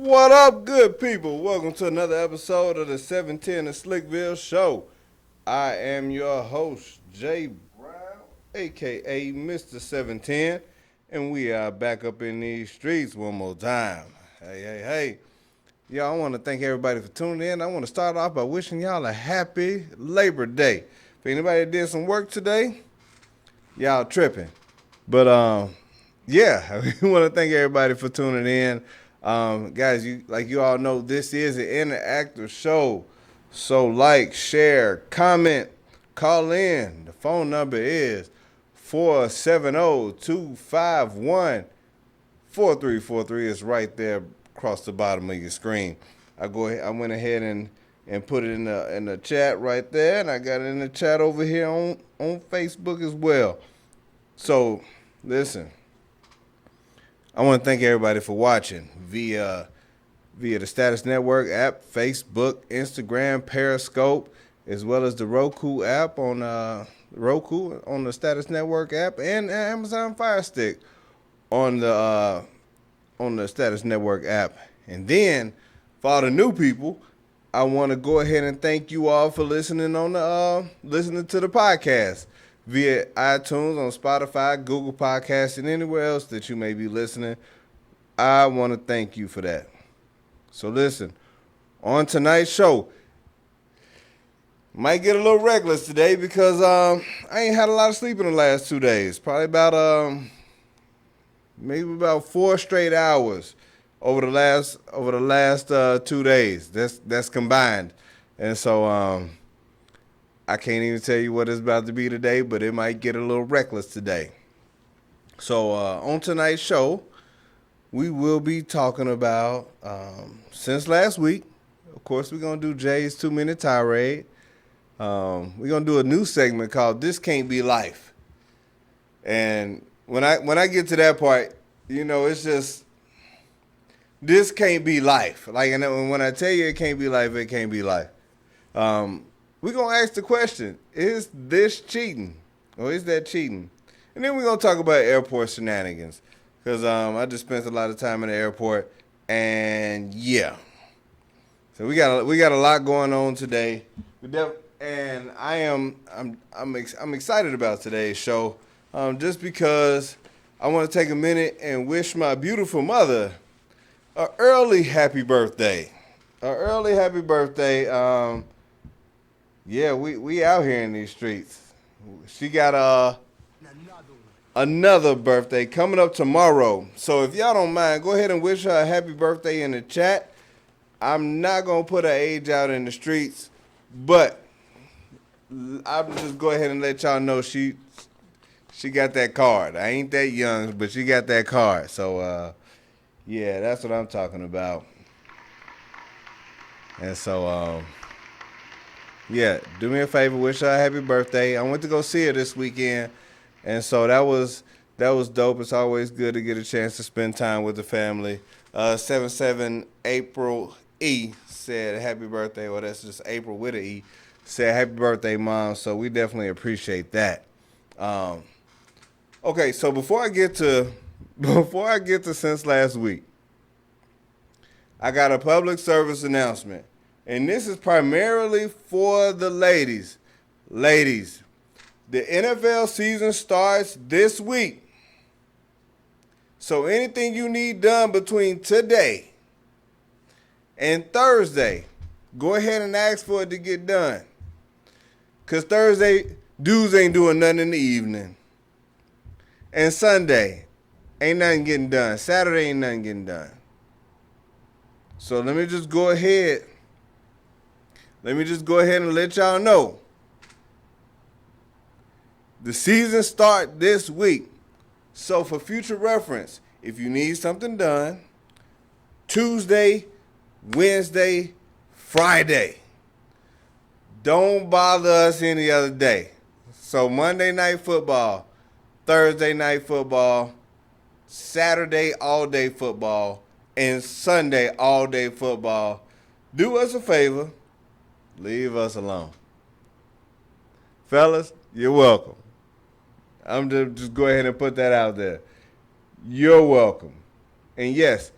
What up, good people? Welcome to another episode of the 710 of Slickville show. I am your host, Jay Brown, aka Mr. 710, and we are back up in these streets one more time. Hey. Y'all, I want to thank everybody for tuning in. I want to start off by wishing y'all a happy Labor Day. If anybody did some work today, y'all tripping. But yeah, we want to thank everybody for tuning in. Guys, you all know, this is an interactive show. So like, share, comment, call in. The phone number is 470-251-4343. It's right there across the bottom of your screen. I went ahead and put it in the chat right there, and I got it in the chat over here on Facebook as well. So listen, I want to thank everybody for watching via the Status Network app, Facebook, Instagram, Periscope, as well as the Roku app on the Status Network app, and Amazon Fire Stick on the Status Network app. And then for all the new people, I want to go ahead and thank you all for listening to the podcast via iTunes, on Spotify, Google Podcasts, and anywhere else that you may be listening. I want to thank you for that. So listen, on tonight's show, might get a little reckless today because I ain't had a lot of sleep in the last 2 days. Probably about maybe about 4 straight hours over the last 2 days. That's combined, and so I can't even tell you what it's about to be today, but it might get a little reckless today. So on tonight's show, we will be talking about, since last week, of course, we're going to do Jay's 2-minute tirade. We're going to do a new segment called This Can't Be Life. And when I get to that part, it's just, this can't be life. Like, and when I tell you it can't be life, it can't be life. We're going to ask the question, is this cheating? Or is that cheating? And then we're going to talk about airport shenanigans. Because I just spent a lot of time in the airport. And yeah. So we got a lot going on today. And I'm excited about today's show. Just because I want to take a minute and wish my beautiful mother an early happy birthday. Yeah, we out here in these streets. She got another birthday coming up tomorrow. So if y'all don't mind, go ahead and wish her a happy birthday in the chat. I'm not going to put her age out in the streets, but I'll just go ahead and let y'all know she got that card. I ain't that young, but she got that card. So, yeah, that's what I'm talking about. And so, yeah, do me a favor, wish her a happy birthday. I went to go see her this weekend, and so that was dope. It's always good to get a chance to spend time with the family. 77 April E said happy birthday. Well, that's just April with an E. Said happy birthday, Mom. So we definitely appreciate that. Okay, so before I get to since last week, I got a public service announcement. And this is primarily for the ladies. Ladies, the NFL season starts this week. So anything you need done between today and Thursday, go ahead and ask for it to get done. Because Thursday, dudes ain't doing nothing in the evening. And Sunday, ain't nothing getting done. Saturday, ain't nothing getting done. So let me just go ahead and let y'all know. The season start this week. So for future reference, if you need something done, Tuesday, Wednesday, Friday, don't bother us any other day. So Monday night football, Thursday night football, Saturday all day football, and Sunday all day football. Do us a favor. Leave us alone. Fellas, you're welcome. I'm just go ahead and put that out there. You're welcome. And yes,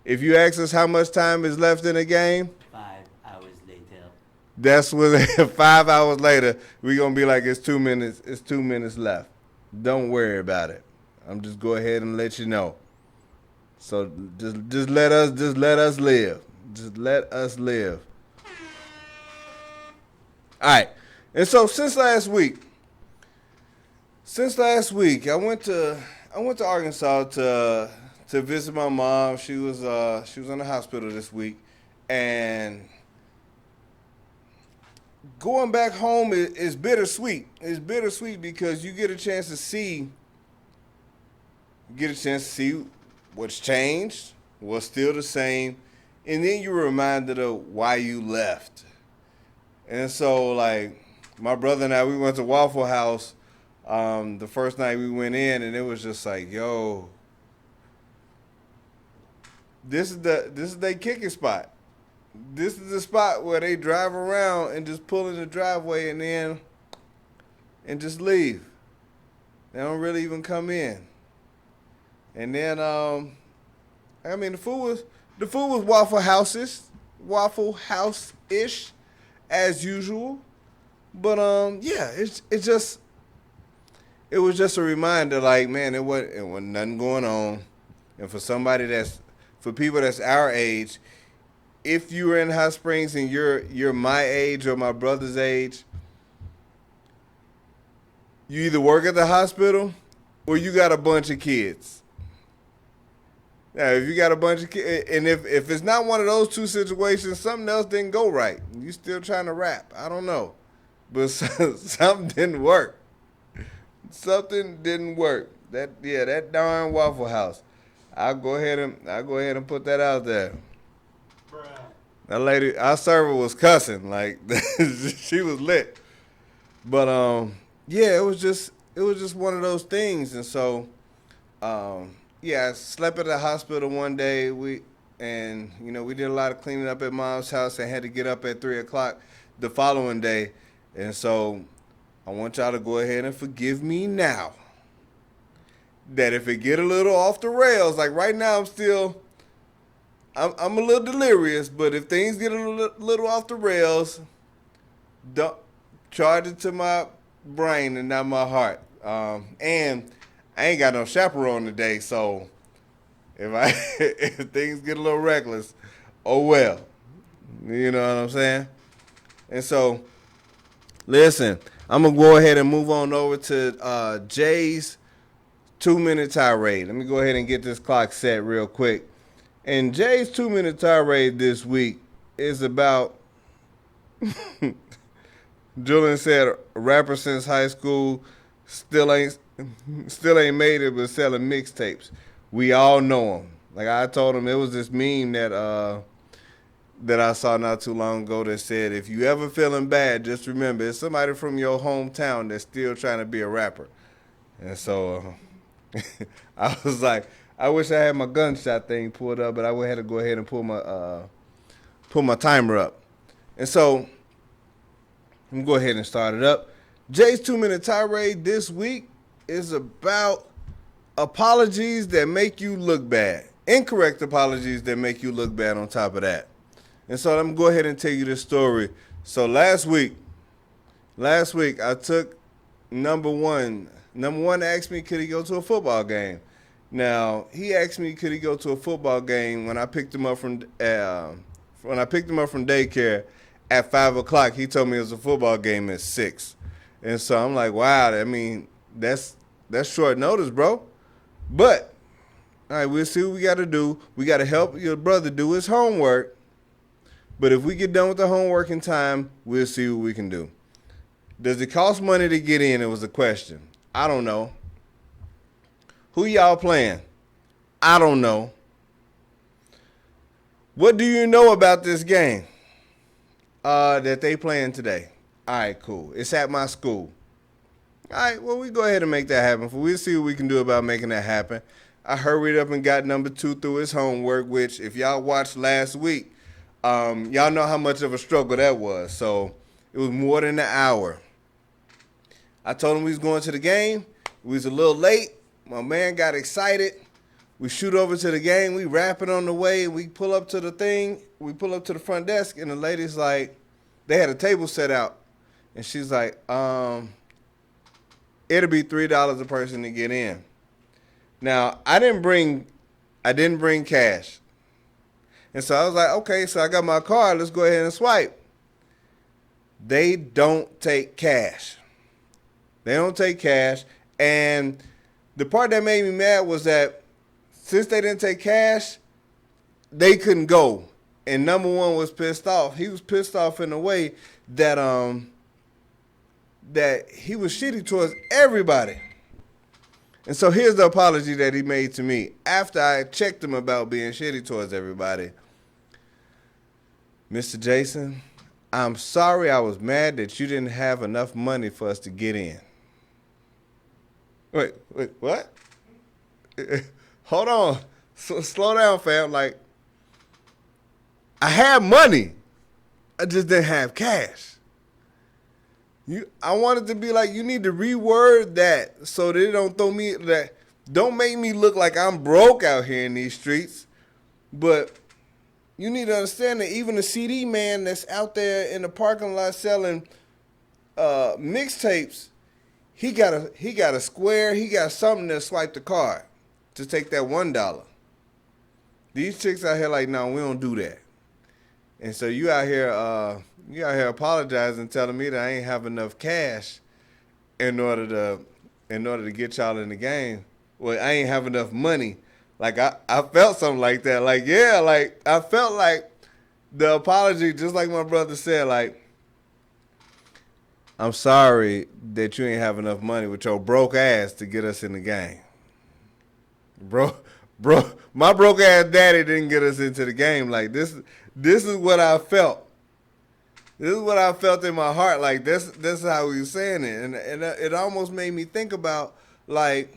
If you ask us how much time is left in the game, 5 hours later. that's when 5 hours later we're gonna be like, it's 2 minutes. It's 2 minutes left. Don't worry about it. I'm just go ahead and let you know. So just let us live. Just let us live. All right. And so since last week, I went to Arkansas to visit my mom. She was in the hospital this week, and going back home is bittersweet. It's bittersweet because you get a chance to see what's changed, what's still the same, and then you're reminded of why you left. And so, like, my brother and I, we went to Waffle House the first night we went in, and it was just like, yo, this is their kicking spot. This is the spot where they drive around and just pull in the driveway and just leave. They don't really even come in. And then, I mean, the food was Waffle House-ish, as usual. But yeah, it was just a reminder, like, man, it wasn't nothing going on. And for people that's our age, if you're in Hot Springs and you're my age or my brother's age, you either work at the hospital or you got a bunch of kids. Now, if you got a bunch of kids, and if it's not one of those two situations, something else didn't go right. You still trying to rap. I don't know. But something didn't work. Something didn't work. That darn Waffle House. I'll go ahead and put that out there. Bruh. That lady, our server was cussing. Like, she was lit. But yeah, it was just one of those things. And so yeah, I slept at the hospital one day. We did a lot of cleaning up at Mom's house and had to get up at 3:00 the following day. And so I want y'all to go ahead and forgive me now. That if it get a little off the rails, like right now I'm a little delirious, but if things get a little off the rails, don't charge it to my brain and not my heart. And I ain't got no chaperone today, so if things get a little reckless, oh well. You know what I'm saying? And so, listen, I'm going to go ahead and move on over to Jay's 2-minute tirade. Let me go ahead and get this clock set real quick. And Jay's 2-minute tirade this week is about, Julian said, a rapper since high school, still ain't made it, but selling mixtapes. We all know him. Like I told him, it was this meme that I saw not too long ago that said, if you ever feeling bad, just remember it's somebody from your hometown that's still trying to be a rapper. And so I was like, I wish I had my gunshot thing pulled up, but I had to go ahead and pull my timer up. And so I'm gonna go ahead and start it up. Jay's 2-minute tirade this week is about apologies that make you look bad. Incorrect apologies that make you look bad on top of that. And so I'm going to go ahead and tell you this story. So last week I took number one. Number one asked me, could he go to a football game? Now, he asked me, could he go to a football game when I picked him up from daycare at 5:00. He told me it was a football game at 6. And so I'm like, wow, I mean, that's short notice, bro. But, all right, we'll see what we got to do. We got to help your brother do his homework. But if we get done with the homework in time, we'll see what we can do. Does it cost money to get in? It was a question. I don't know. Who y'all playing? I don't know. What do you know about this game that they playing today? All right, cool. It's at my school. All right, well, we go ahead and make that happen. We'll see what we can do about making that happen. I hurried up and got number 2 through his homework, which if y'all watched last week, y'all know how much of a struggle that was. So it was more than an hour. I told him we was going to the game. We was a little late. My man got excited. We shoot over to the game. We rapping on the way. We pull up to the thing. We pull up to the front desk, and the lady's like, they had a table set out, and she's like, it'll be $3 a person to get in. Now I didn't bring cash, and so I was like, okay, so I got my card. Let's go ahead and swipe. They don't take cash. They don't take cash, and the part that made me mad was that since they didn't take cash, they couldn't go. And number one was pissed off. He was pissed off in a way that that he was shitty towards everybody. And so here's the apology that he made to me after I checked him about being shitty towards everybody. Mr. Jason, I'm sorry I was mad that you didn't have enough money for us to get in. Wait, what? Hold on. Slow down, fam. Like, I had money. I just didn't have cash. I wanted to be like, you need to reword that so that it don't make me look like I'm broke out here in these streets. But you need to understand that even the CD man that's out there in the parking lot selling mixtapes, he got a square, he got something to swipe the card to take that $1. These chicks out here like, no, we don't do that. And so you out here apologizing, telling me that I ain't have enough cash in order to get y'all in the game. Well, I ain't have enough money. Like I felt something like that. Like, yeah, like I felt like the apology, just like my brother said, like, I'm sorry that you ain't have enough money with your broke ass to get us in the game. Bro, my broke ass daddy didn't get us into the game. Like, this is what I felt. This is what I felt in my heart. Like, that's how he was saying it. And it almost made me think about, like,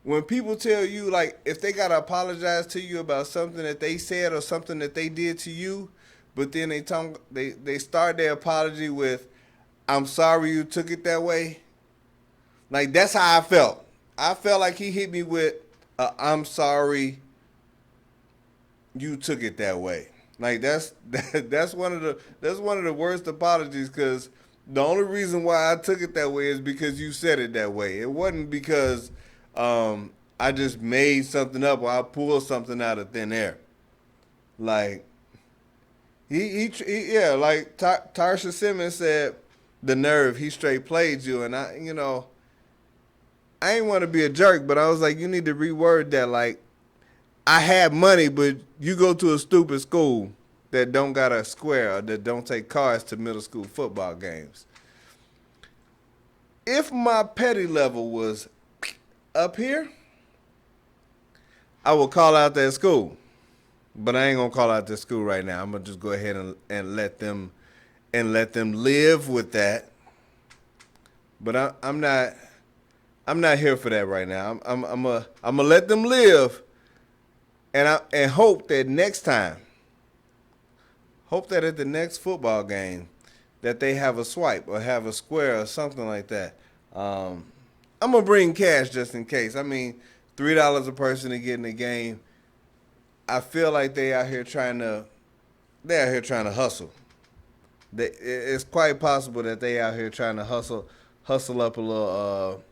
when people tell you, like, if they got to apologize to you about something that they said or something that they did to you, but then they start their apology with, I'm sorry you took it that way. Like, that's how I felt. I felt like he hit me with, I'm sorry you took it that way. Like, that's one of the worst apologies, because the only reason why I took it that way is because you said it that way. It wasn't because I just made something up or I pulled something out of thin air. Like, like Tarsha Simmons said, the nerve, he straight played you. And I ain't want to be a jerk, but I was like, you need to reword that. Like, I had money, but you go to a stupid school that don't got a square or that don't take cards to middle school football games. If my petty level was up here, I would call out that school. But I ain't gonna call out that school right now. I'm gonna just go ahead and let them live with that. But I'm not here for that right now. I'm gonna let them live, and hope that next time, at the next football game, that they have a swipe or have a square or something like that. I'm gonna bring cash just in case. I mean, $3 a person to get in the game. I feel like they out here trying to hustle. It's quite possible that they out here trying to hustle up a little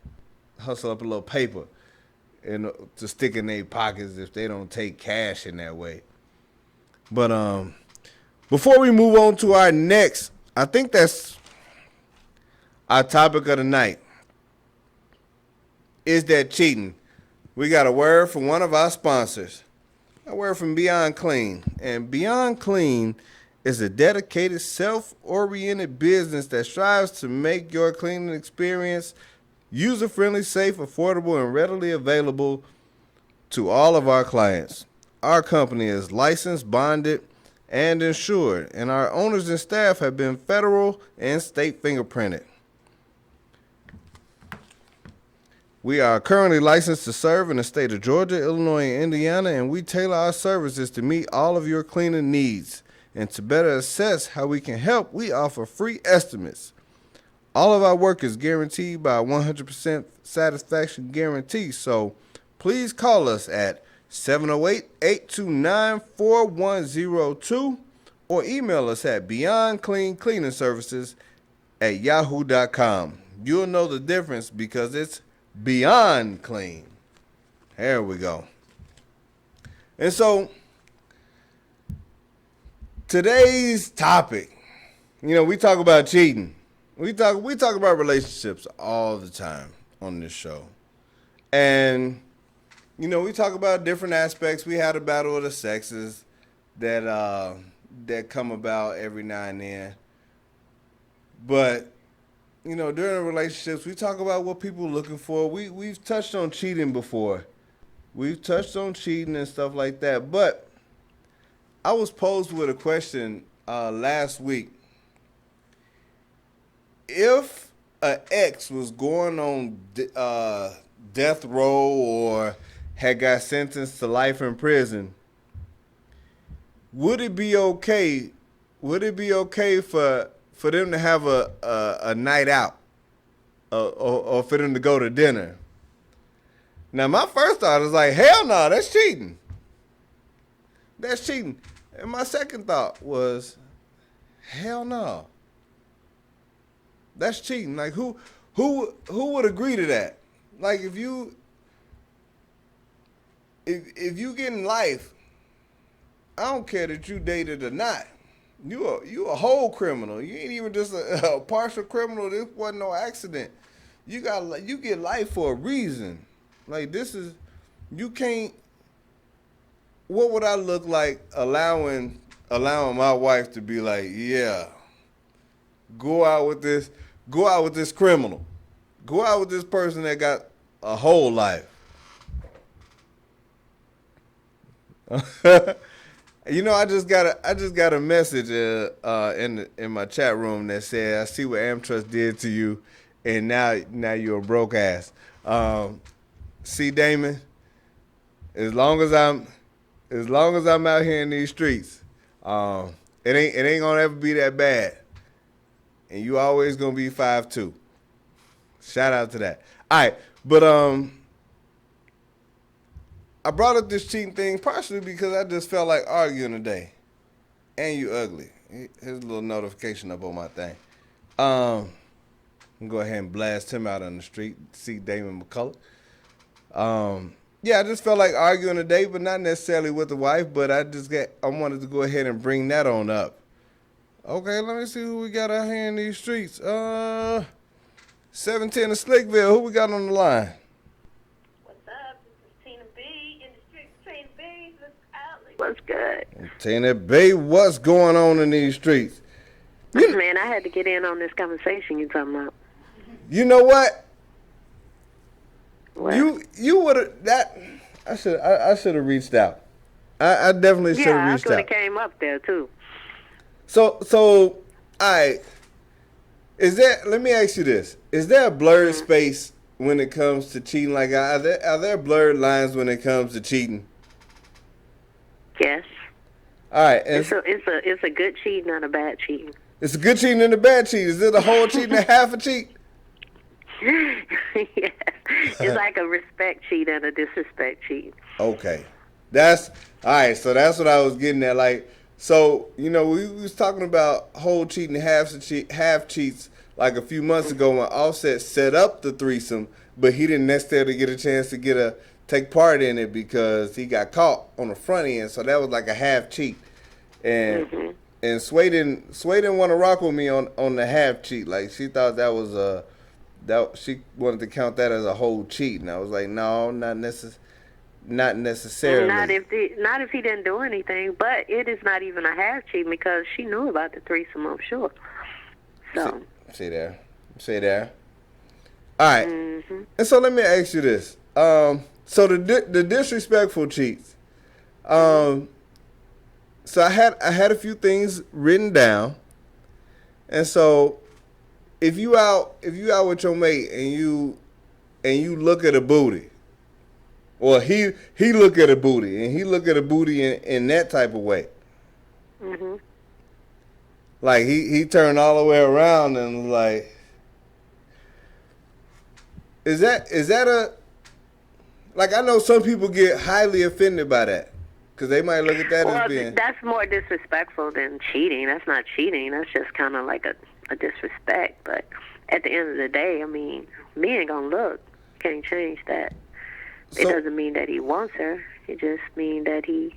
paper and to stick in their pockets if they don't take cash in that way. But before we move on to our next, I think that's our topic of the night. Is that cheating? We got a word from one of our sponsors. A word from Beyond Clean. And Beyond Clean is a dedicated, self-oriented business that strives to make your cleaning experience user-friendly, safe, affordable, and readily available to all of our clients. Our company is licensed, bonded, and insured, and our owners and staff have been federal and state fingerprinted. We are currently licensed to serve in the state of Georgia, Illinois, and Indiana, and we tailor our services to meet all of your cleaning needs. And to better assess how we can help, we offer free estimates. All of our work is guaranteed by a 100% satisfaction guarantee, so please call us at 708-829-4102 or email us at beyondcleancleaningservices@yahoo.com. You'll know the difference because it's beyond clean. There we go. And so today's topic, we talk about cheating. We talk about relationships all the time on this show. And we talk about different aspects. We had a battle of the sexes that come about every now and then. But during relationships, we talk about what people are looking for. We've touched on cheating before. We've touched on cheating and stuff like that. But I was posed with a question last week. If an ex was going on death row or had got sentenced to life in prison, would it be okay? Would it be okay for them to have a night out, or for them to go to dinner? Now, my first thought is like, hell no, that's cheating. That's cheating. And my second thought was, hell no, that's cheating. Like, who would agree to that? Like, if you getting life, I don't care that you dated or not. You a whole criminal. You ain't even just a partial criminal. This wasn't no accident. You get life for a reason. Like, you can't. What would I look like allowing my wife to be like, yeah, go out with this criminal, go out with this person that got a whole life. I just got a message in my chat room that said, I see what Amtrust did to you, and now you're a broke ass. See, Damon, as long as I'm out here in these streets, it ain't gonna ever be that bad, and you always gonna be 5'2". Shout out to that. All right, but I brought up this cheating thing partially because I just felt like arguing today. And you ugly. Here's a little notification up on my thing. I'm gonna go ahead and blast him out on the street. See Damon McCullough. Yeah, I just felt like arguing today, but not necessarily with the wife. But I wanted to go ahead and bring that on up. Okay, let me see who we got out here in these streets. 710 of Slickville. Who we got on the line? What's good? Tina B, what's going on in these streets? Man, I had to get in on this conversation you're talking about. You know what? What? You would have I should have reached out. I definitely should have reached out. Yeah, I could have came up there too. So all right. Let me ask you this. Is there a blurred space when it comes to cheating? Like, are there blurred lines when it comes to cheating? Yes. All right. It's a good cheat, not a bad cheat. It's a good cheating and a bad cheat. Is it a whole cheat and a half a cheat? Yes. It's like a respect cheat and a disrespect cheat. Okay. That's all right. So that's what I was getting at. Like, so we was talking about whole cheating and half cheats like a few months ago when Offset set up the threesome, but he didn't necessarily get a chance to take part in it because he got caught on the front end. So that was like a half cheat. And and Sway didn't want to rock with me on the half cheat. Like, she thought that was she wanted to count that as a whole cheat, and I was like, no, not necessarily. Not if he didn't do anything, but it is not even a half cheat because she knew about the threesome, I'm sure. So say there. All right, and so let me ask you this. So the disrespectful cheats. So I had a few things written down, and so if you out with your mate and you look at a booty, or he look at a booty and he look at a booty in that type of way, like he turned all the way around and like, is that Like, I know some people get highly offended by that because they might look at that Well, as being. that's more disrespectful than cheating. That's not cheating. That's just kind of like a disrespect. But at the end of the day, I mean, me ain't gonna look. Can't change that. It doesn't mean that he wants her. It just means that he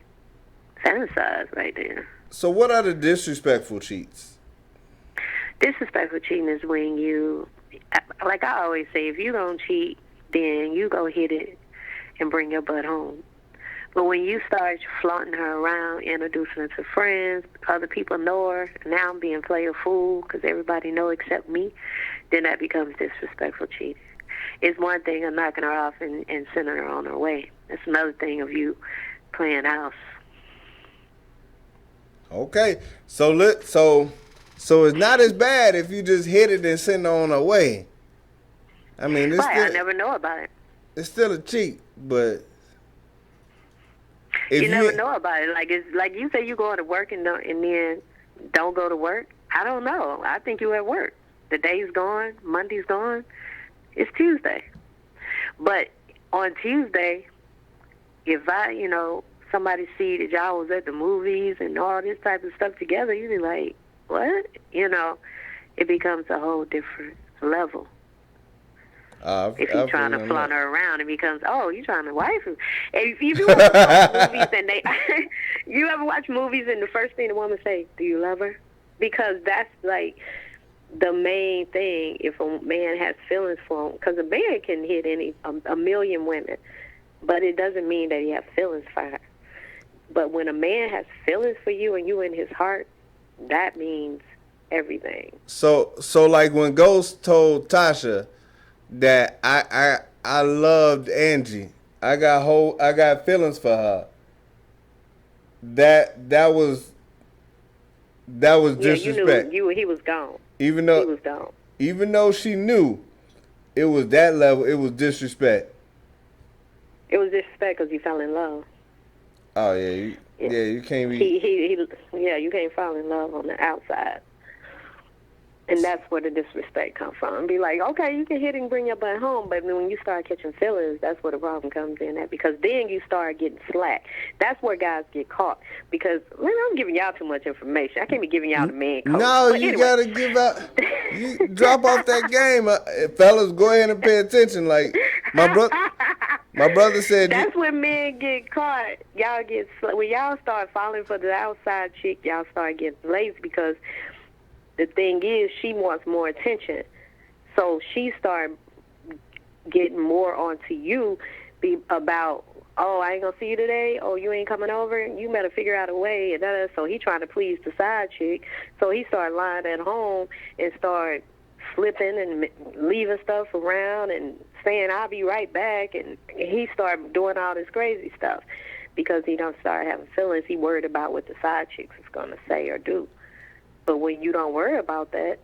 fantasized right there. So what are the disrespectful cheats? Disrespectful cheating is when you, like I always say, if you don't cheat, then you go hit it and bring your butt home. But when you start flaunting her around, introducing her to friends, other people know her, now I'm being play a fool because everybody know except me, then that becomes disrespectful cheating. It's one thing of knocking her off and sending her on her way. It's another thing of you playing house. Okay, so it's not as bad if you just hit it and send her on her way. I mean, it's Right, still, I never know about it. it's still a cheat, but if You never know about it. Like it's like you say, you go to work and then don't go to work. I don't know. I think you at work. The day's gone. Monday's gone. It's Tuesday. But on Tuesday, if somebody see that y'all was at the movies and all this type of stuff together, you be like, what? It becomes a whole different level. If you're trying to flaunt her around, it becomes, you trying to wife her. If you ever watch movies and you ever watch movies and the first thing the woman say, do you love her? Because that's like the main thing if a man has feelings for him. Because a man can hit a million women, but it doesn't mean that he has feelings for her. But when a man has feelings for you and you in his heart, that means everything. So like when Ghost told Tasha that I loved Angie, I got feelings for her. That was disrespect. You knew he was gone. Even though he was gone. Even though she knew it was that level, it was disrespect. It was disrespect because he fell in love. Oh yeah, you can't be. You can't fall in love on the outside, and that's where the disrespect comes from. Be like, okay, you can hit and bring your butt home, but when you start catching feelings, that's where the problem comes in. Because then you start getting slack. That's where guys get caught. Because I'm giving y'all too much information. I can't be giving y'all the man code. No, but you anyway. gotta give out. You drop off that game, fellas. Go ahead and pay attention. Like my brother said. That's when men get caught. When y'all start falling for the outside chick, y'all start getting lazy because the thing is she wants more attention. So she start getting more onto you about, I ain't gonna see you today. Oh, you ain't coming over. You better figure out a way. And so he trying to please the side chick. So he started lying at home and start slipping and leaving stuff around and saying, I'll be right back. And he started doing all this crazy stuff because he don't start having feelings. He worried about what the side chicks is going to say or do. But when you don't worry about that,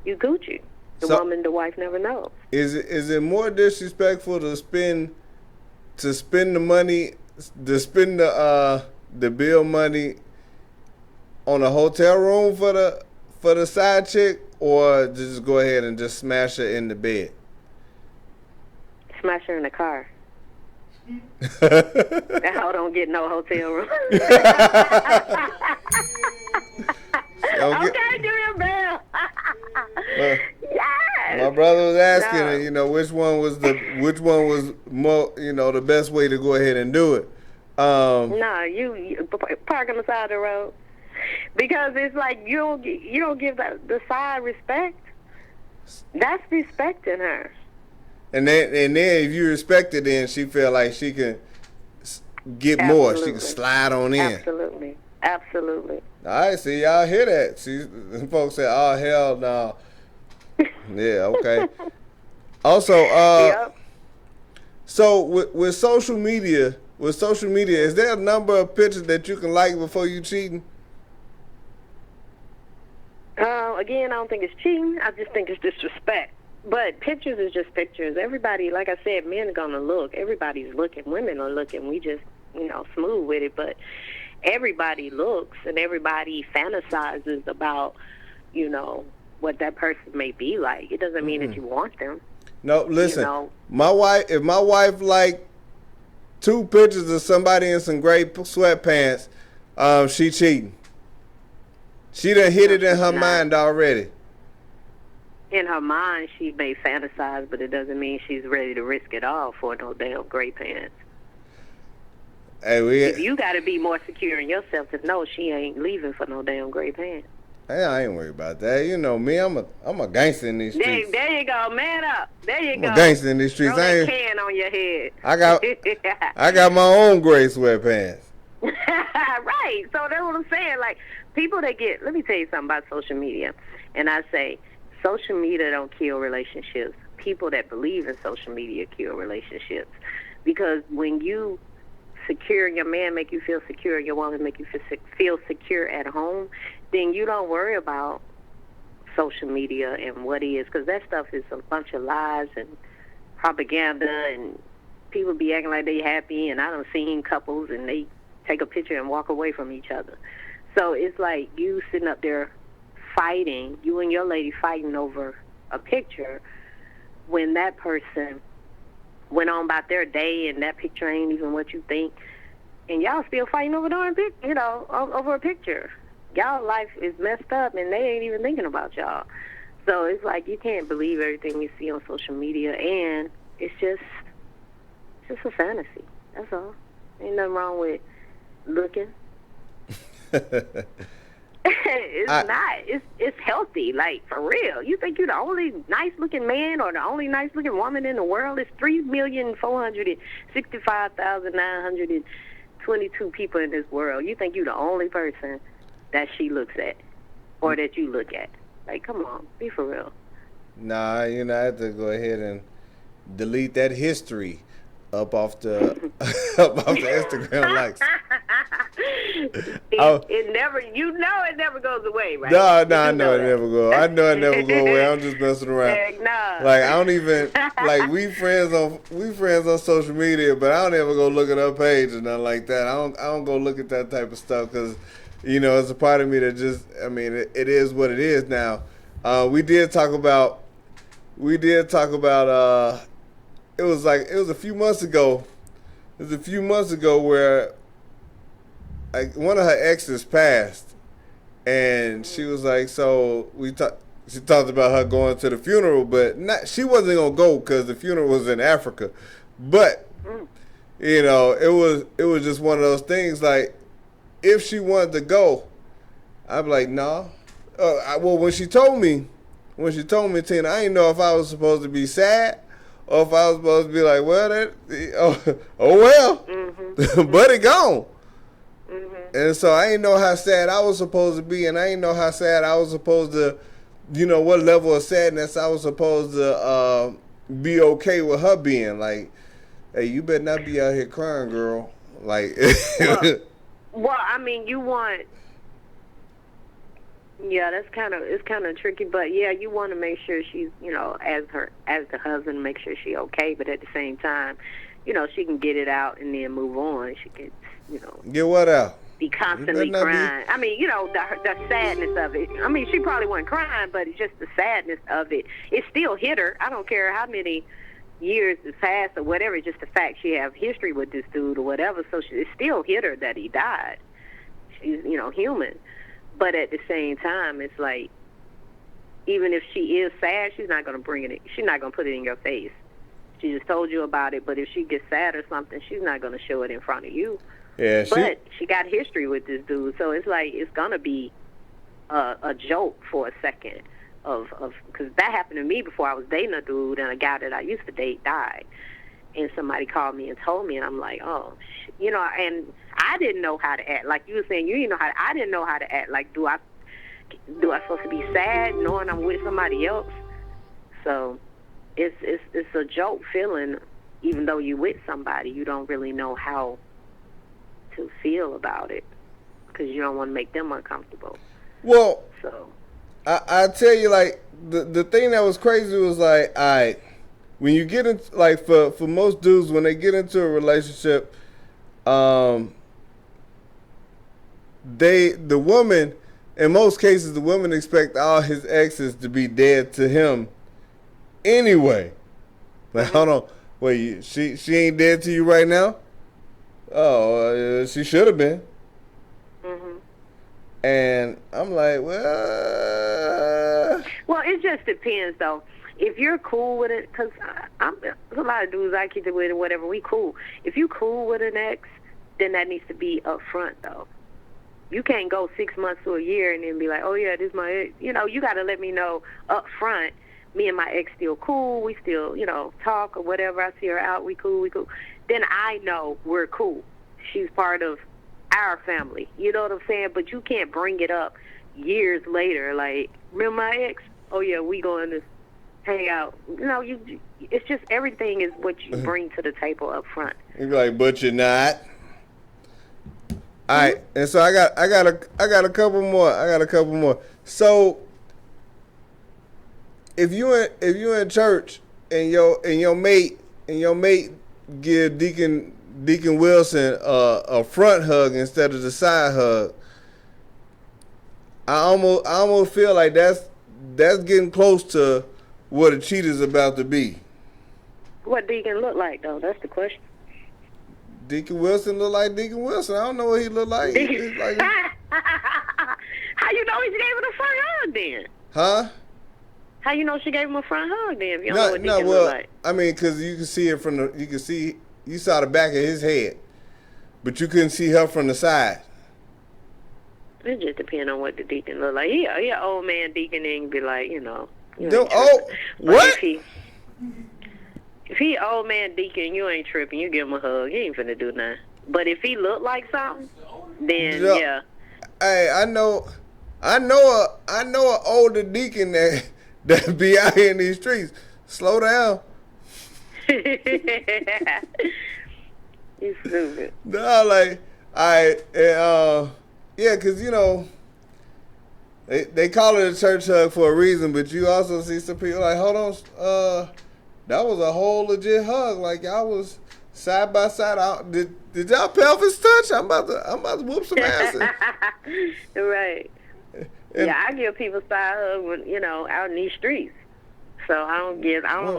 you Gucci. The wife never knows. Is it more disrespectful to spend the money, to spend the bill money on a hotel room for the side chick, or just go ahead and just smash her in the bed? Smash her in the car. That hoe don't get no hotel room. Okay, do your bell. Yes. My brother was asking, which one was more, the best way to go ahead and do it. You park on the side of the road because it's like you don't give the side respect. That's respecting her. And then if you respect it, then she feel like she can get more. She can slide on in. Absolutely. All right, see, y'all hear that? See, folks say, "Oh hell no." Yeah, okay. Also, yep. So with social media, is there a number of pictures that you can like before you cheating? Again, I don't think it's cheating. I just think it's disrespect. But pictures is just pictures. Everybody, like I said, men are gonna look. Everybody's looking. Women are looking. We just, smooth with it. But everybody looks and everybody fantasizes about, what that person may be like. It doesn't mean that you want them. No, listen. You know? If my wife like 2 pictures of somebody in some gray sweatpants, she cheating. She done hit it in her mind already. In her mind, she may fantasize, but it doesn't mean she's ready to risk it all for no damn gray pants. Hey, if you got to be more secure in yourself to know she ain't leaving for no damn gray pants. Hey, I ain't worried about that. You know me, I'm a gangster in these streets. There you go, man up. There you go. I'm a gangster in these streets. Throw that can on your head. I got my own gray sweatpants. Right. So that's what I'm saying. Like, people that let me tell you something about social media. And I say, social media don't kill relationships. People that believe in social media kill relationships. Because when you secure, your man make you feel secure, your woman make you feel secure at home, then you don't worry about social media and what is, because that stuff is a bunch of lies and propaganda, and people be acting like they happy, and I done seen couples and they take a picture and walk away from each other. So it's like you sitting up there fighting, you and your lady fighting over a picture when that person went on about their day and that picture ain't even what you think, and y'all still fighting over over a picture. Y'all life is messed up and they ain't even thinking about y'all. So it's like you can't believe everything you see on social media, and it's just a fantasy. That's all. Ain't nothing wrong with looking. It's not. It's healthy, like, for real. You think you're the only nice-looking man or the only nice-looking woman in the world? It's 3,465,922 people in this world. You think you're the only person that she looks at or that you look at? Like, come on, be for real. Nah, I have to go ahead and delete that history up off the Instagram likes. It never, it never goes away, right? No, I know it never goes. I know it never go away. I'm just messing around. Nah. Like, I don't even like we friends on social media, but I don't ever go look at her page or nothing like that. I don't go look at that type of stuff because, it's a part of me that just, it is what it is now. We did talk about. It was a few months ago. It was a few months ago where, like, one of her exes passed, and she was like, so she talked about her going to the funeral, but she wasn't gonna go because the funeral was in Africa. But it was just one of those things. Like, if she wanted to go, I'd be like, no. Well, when she told me, Tina, I didn't know if I was supposed to be sad or if I was supposed to be like, well, well, but it gone. Mm-hmm. And so I didn't know how sad I was supposed to be, and I didn't know how sad I was supposed to, what level of sadness I was supposed to be okay with her being. Like, hey, you better not be out here crying, girl. Like, you want. Yeah, it's kind of tricky, but yeah, you want to make sure she's, as the husband, make sure she's okay, but at the same time, she can get it out and then move on. She can, get what out? Be constantly crying. The sadness of it. She probably wasn't crying, but it's just the sadness of it. It still hit her. I don't care how many years has passed or whatever. It's just the fact she have history with this dude or whatever. So it still hit her that he died. She's, human. But at the same time, it's like, even if she is sad, she's not going to bring it. She's not going to put it in your face. She just told you about it. But if she gets sad or something, she's not going to show it in front of you. Yeah. But she got history with this dude, so it's like it's going to be a joke for a second because that happened to me before. I was dating a dude, and a guy that I used to date died, and somebody called me and told me, and I'm like, oh, and I didn't know how to act. Like you were saying, you didn't know how. I didn't know how to act. Like, do I supposed to be sad knowing I'm with somebody else? So it's a joke feeling, even though you're with somebody, you don't really know how to feel about it because you don't want to make them uncomfortable. Well, so I tell you, like, the thing that was crazy was like, when you get into, like, for most dudes, when they get into a relationship, the woman, in most cases, the woman expect all his exes to be dead to him anyway. Like, hold on. Wait, she ain't dead to you right now? Oh, she should have been. Mhm. And I'm like, well. Well, it just depends, though. If you're cool with it, because I'm a lot of dudes I keep it with and whatever, we cool. If you cool with an ex, then that needs to be up front, though. You can't go 6 months to a year and then be like, oh, yeah, this is my ex. You know, you got to let me know up front, me and my ex still cool. We still, talk or whatever. I see her out. We cool. Then I know we're cool. She's part of our family. You know what I'm saying? But you can't bring it up years later. Like, remember my ex? Oh, yeah, we going to hang out. It's just everything is what you bring to the table up front. You're like, but you're not. All right, and so I got a couple more. So if you in church and your mate give Deacon Wilson a front hug instead of the side hug, I almost feel like that's getting close to what a cheat is about to be. What Deacon look like, though? That's the question. Deacon Wilson look like Deacon Wilson. I don't know what he look like. How you know he gave him a front hug then? Huh? How you know she gave him a front hug then? If you don't know what Deacon look like. I mean, because you can see it you saw the back of his head, but you couldn't see her from the side. It just depends on what the deacon look like. He an old man deacon and be like, what? If he old man deacon, you ain't tripping. You give him a hug. He ain't finna do nothing. But if he look like something, then yeah. Hey, I know an older deacon that be out here in these streets. Slow down. You stupid. No, like yeah, because they call it a church hug for a reason, but you also see some people like, hold on, that was a whole legit hug. Like y'all was side by side. Did y'all pelvis touch? I'm about to whoop some asses. Right. Yeah, I give people side hug when out in these streets. So I don't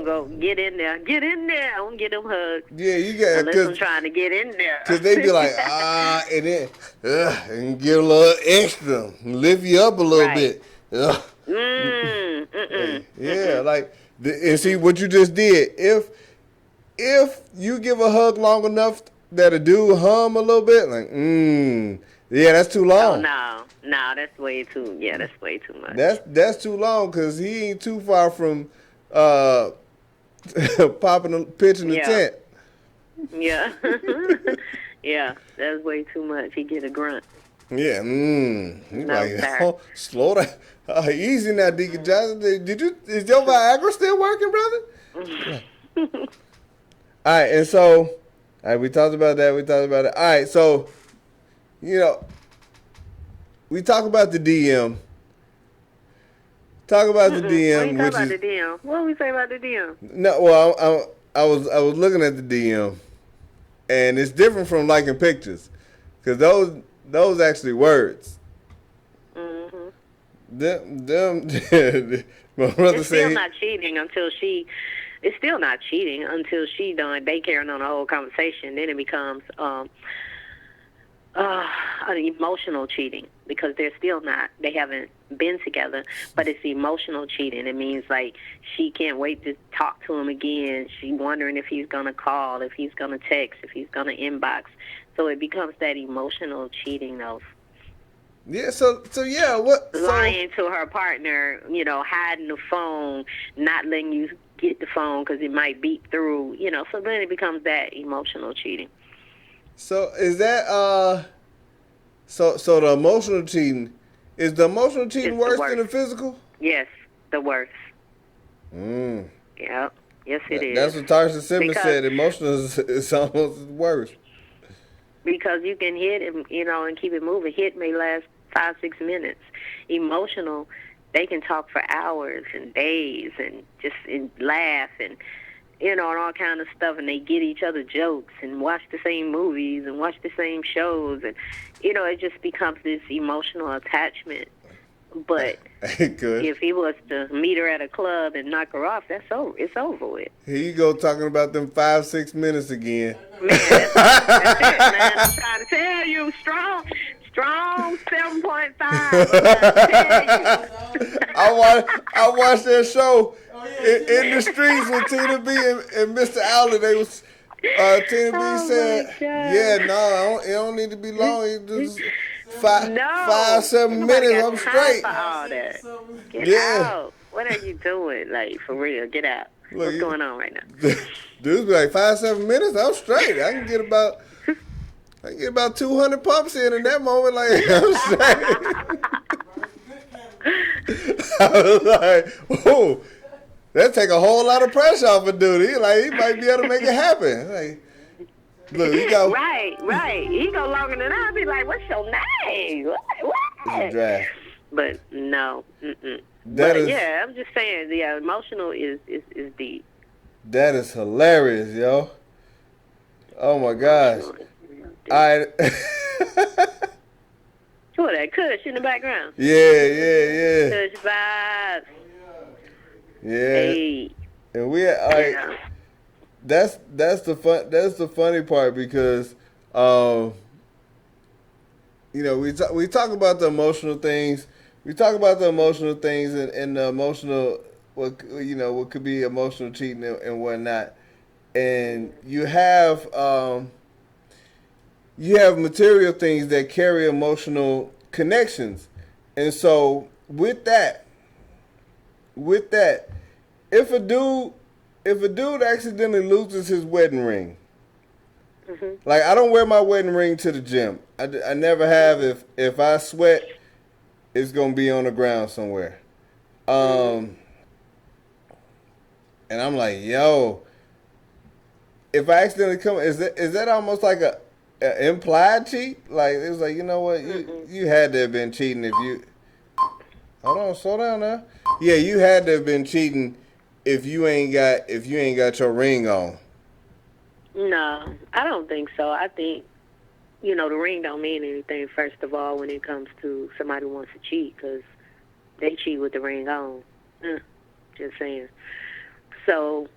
go get in there. Get in there. I don't get them hugs. Yeah, you got unless I'm trying to get in there. Cause they be like and then and get a little extra, lift you up a little bit. Yeah, like and see what you just did. If you give a hug long enough that a dude hum a little bit, like yeah, that's too long. Oh no, that's way too much. That's too long because he ain't too far from pitching the tent. Yeah. Yeah, that's way too much. He get a grunt. Yeah, slow down. Easy now, Deacon Johnson. Is your Viagra still working, brother? All right, and so, we talked about that. All right, so, we talk about the DM. Talk about the DM. What about the DM? What do we say about the DM? No, well, I was looking at the DM, and it's different from liking pictures, because those actually words. Mhm. Them. My brother it's said still not cheating until she. It's still not cheating until she done. They carrying on the whole conversation. Then it becomes an emotional cheating because they're still not. They haven't been together, but it's emotional cheating. It means like she can't wait to talk to him again. She's wondering if he's gonna call, if he's gonna text, if he's gonna inbox. So it becomes that emotional cheating of. Yeah. So yeah. What? Lying to her partner. Hiding the phone, not letting you get the phone because it might beep through. So then it becomes that emotional cheating. So is that so the emotional cheating is the emotional cheating worse than the physical? Yes, the worst. Yep. Yes, it is. That's what Tarsha Simmons said. Emotional is almost worse. Because you can hit and and keep it moving. Hit may last 5-6 minutes. Emotional, they can talk for hours and days and just laugh and and all kind of stuff, and they get each other jokes and watch the same movies and watch the same shows, and it just becomes this emotional attachment But It could. if he was to meet her at a club and knock her off, that's over. It's over with. Here you go talking about them 5-6 minutes again. Man, that's it, man. I'm trying to tell you, strong 7.5. I'm trying to tell you. I watched that show in the streets with Tina B and Mr. Allen. They was Tina B Oh, said, my God. "Yeah, no, it don't need to be long. It just five, No. 7 Nobody minutes. got I'm time straight." for all that. Get Yeah. out. What are you doing? Like, for real, get out. Look, What's you- going on right now? Dudes be like 5-7 minutes. I'm straight. I can get about 200 pumps in that moment. Like I'm straight. I was like, oh, that take a whole lot of pressure off a dude. He might be able to make it happen. Like, look, he got Right. He go longer than I. Be like, what's your name? What? It's a draft. But no. That But is- yeah, I'm just saying, the emotional is deep. That is hilarious, yo. Oh my gosh. I Who that? Kush in the background. yeah. Kush vibes. Yeah. Hey. And we like Yeah. that's the funny part because you know, we talk about the emotional things. We talk about the emotional things and the emotional what could be emotional cheating and whatnot. And you have material things that carry emotional connections. And so with that, if a dude accidentally loses his wedding ring, like I don't wear my wedding ring to the gym. I never have. If I sweat, it's gonna be on the ground somewhere. And I'm like, yo, if I accidentally come, is that almost like a implied cheat? Like it's like, you know what, you had to have been cheating if you. Hold on, slow down now. Yeah, you had to have been cheating if you ain't got your ring on. No, I don't think so. I think, the ring don't mean anything, first of all, when it comes to somebody who wants to cheat, because they cheat with the ring on. Just saying. So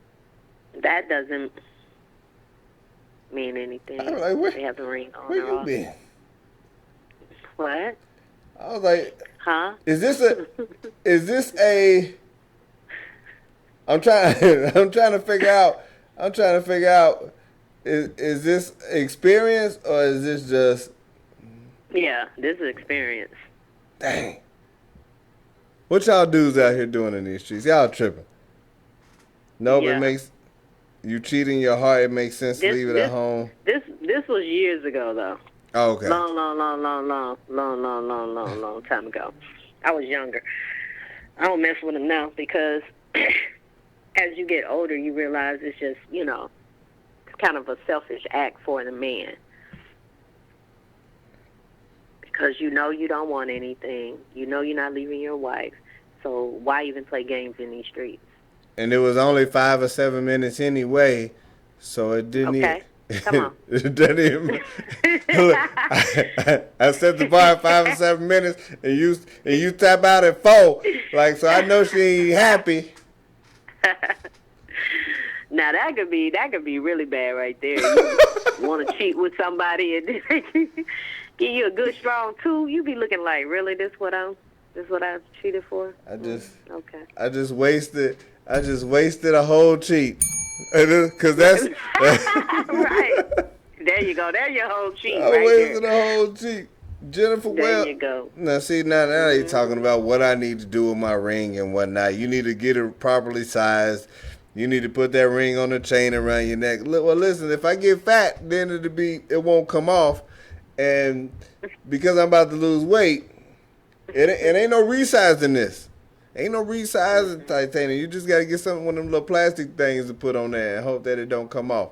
that doesn't mean anything. I was like, where, they have the ring on where or you off. been? What? I was like, Huh? is this a I'm trying to figure out is this experience or is this just Yeah, this is experience. dang. What y'all dudes out here doing in these streets? Y'all tripping. Nope, Yeah. It makes you cheating your heart, it makes sense to leave it at home. This was years ago, though. Oh, okay. Long time ago. I was younger. I don't mess with them now because as you get older, you realize it's just, it's kind of a selfish act for the man. Because you don't want anything. You're not leaving your wife. So why even play games in these streets? And it was only 5 or 7 minutes anyway, so it didn't Okay. Come on. It didn't even, look, I set the bar at 5 or 7 minutes, and you tap out at 4. Like, so I know she ain't happy. Now that could be really bad right there. You want to cheat with somebody and then give you a good strong 2, you be looking like, really? This what I cheated for? Okay. I just wasted a whole cheat. Cause that's Right. There you go. There's your whole cheat I right wasted there. a whole cheat. Jennifer, There you go. Now see, now they talking about what I need to do with my ring and whatnot. You need to get it properly sized. You need to put that ring on the chain around your neck. Well, listen, if I get fat, then it won't come off. And because I'm about to lose weight, it ain't no resizing this. Ain't no resizing titanium. You just gotta get one of them little plastic things to put on there and hope that it don't come off.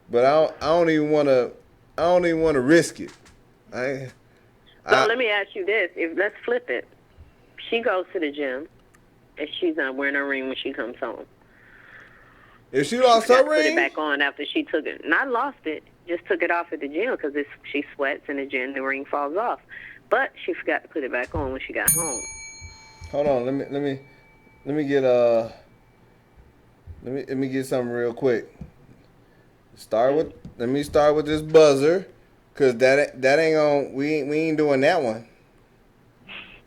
But I don't even wanna risk it. So let me ask you this: let's flip it. She goes to the gym, and she's not wearing her ring when she comes home. If she lost her Put it ring, back on after she took it. Not lost it, just took it off at the gym because she sweats and the ring falls off. but she forgot to put it back on when she got home. Hold on, let me get let me get something real quick. Let me start with this buzzer, cause that ain't on. We ain't doing that one.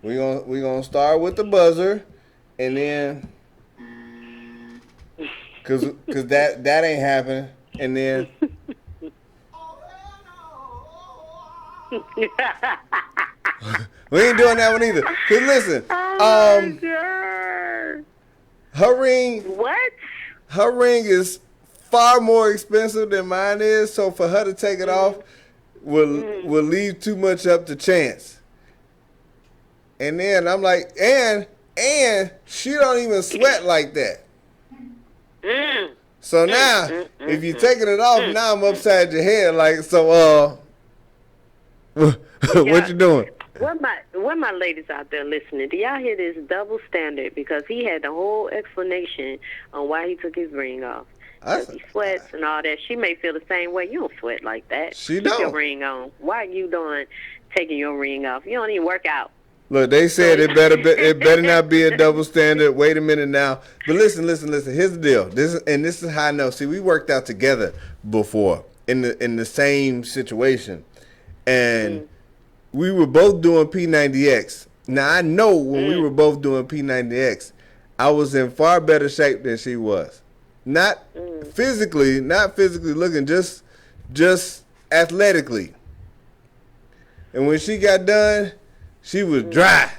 We gonna start with the buzzer, and then cause that ain't happening, and then we ain't doing that one either. Cause listen, Oh my God. her ring is far more expensive than mine is, so for her to take it off will leave too much up to chance. And then I'm like, and she don't even sweat like that. So now, if you're taking it off, now I'm upside your head. Like, so, what you doing? What my ladies out there listening? Do y'all hear this double standard? Because he had the whole explanation on why he took his ring off. He sweats and all that. She may feel the same way. You don't sweat like that. She Keep don't. your ring on. Why are you taking your ring off? You don't even work out. Look, they said it better not be a double standard. Wait a minute now. But listen. Here's the deal. This is how I know. See, we worked out together before in the same situation, and we were both doing P90X. Now I know when we were both doing P90X, I was in far better shape than she was. Not physically looking, just athletically. And when she got done, she was dry.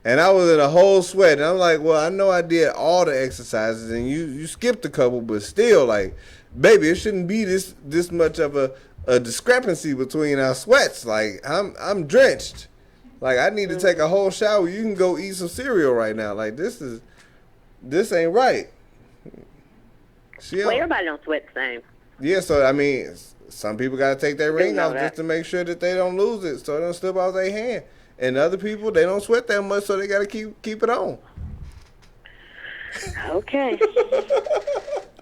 And I was in a whole sweat. And I'm like, well, I know I did all the exercises and you skipped a couple, but still, like, baby, it shouldn't be this much of a discrepancy between our sweats. Like, I'm drenched. Like, I need to take a whole shower. You can go eat some cereal right now. Like, this ain't right. Well, everybody don't sweat the same. Yeah, so I mean, some people got to take their ring off just to make sure that they don't lose it, so it don't slip out their hand. And other people, they don't sweat that much, so they got to keep it on. Okay.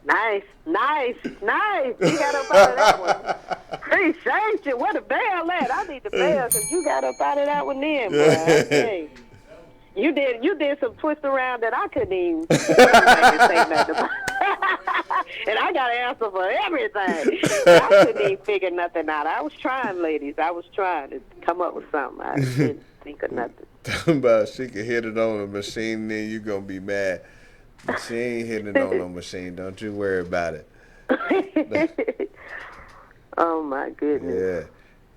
Nice. You got up out of that one. Appreciate you. Where the bell at? I need the bell because you got up out of that one then, boy. Okay. You did some twist around that I couldn't even say nothing about. And I got an answer for everything. I couldn't even figure nothing out. I was trying, ladies. I was trying to come up with something. I didn't think of nothing. Talking about she can hit it on a machine, then you going to be mad. But she ain't hitting it on no machine. Don't you worry about it. Oh, my goodness. Yeah.